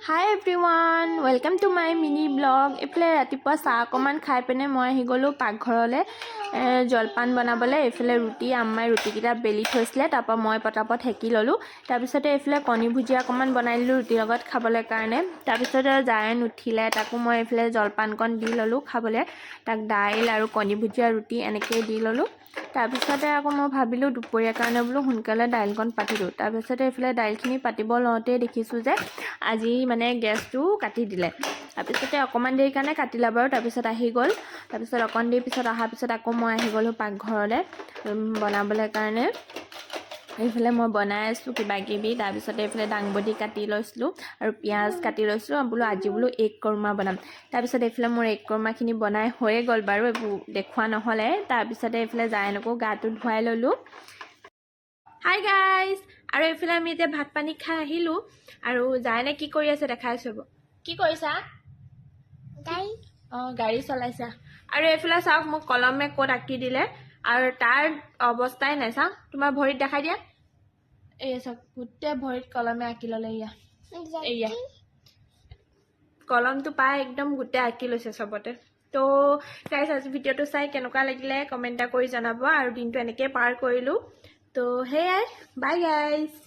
Hi everyone, welcome to my mini blog. Ifle ratipa sa akoman khai pene moi ahi golu paghorole jolpan banabole ifle ruti ammai ruti kita beli thoisile tapa moi patapot heki lolu tapisote ifle koni bhujia akoman banai lilu ruti logot khabole karone tapisote jayen uthile taku moi ifle jolpan kon di lolu khabole tak dail aru koni bhujia ruti eneke di lolu তাপিছতে আকৌ মই ভাবিলো দুপৰীয়া কাৰণে বলো হুনকালে দাইলকন পাতিলো তাপিছতে ইফলে দাইলখিনি পাতিব লওঁতে দেখিছো যে আজি মানে গেছটো কাটি দিলে তাপিছতে অকমান দেৰি কাৰণে কাটিলা বাৰু তাপিছত আহি গল তাপিছত অকন দেৰি পিছত অহাৰ পিছত আকৌ মই আহি গলো পাকঘৰলে বনাবলৈ কাৰণে এইফালে মই বনাই আছো কিবা কিবি তাৰপিছতে এইফালে ডাংবডি কাটি লৈছিলো আৰু পিয়াজ কাটি লৈছিলো বলো আজি বলো এগ কৰ্মা বনাম তাৰপিছত এইফালে মোৰ এগ কৰ্মাখিনি বনাই হৈয়ে গ'ল বাৰু দেখুৱা নহলে তাৰপিছতে এইফালে জায়নকো গাটো ধুৱাই ললো হাই গাইজ আৰু এইফালে আমি এতিয়া ভাত পানী খাই আহিলো আৰু জায়নে কি কৰি আছে দেখাইছো কি কৰিছা গাড়ী চলাইছা আৰু এইফালে চাওক মোক কলমে ক'ত আঁকি দিলে আৰু তাৰ অৱস্থাই নাই চাওক তোমাৰ ভৰিত দেখাই দিয়া এই চাওক গোটেই ভৰিত কলমে আঁকি ললে এয়া কলমটো পাই একদম গোটেই আঁকি লৈছে চবতে তো গাইজ আজি ভিডিঅ'টো চাই কেনেকুৱা লাগিলে কমেণ্ট কৰি জনাব আৰু দিনটো এনেকৈ পাৰ কৰিলো তো হেয়াই বাই গাইজ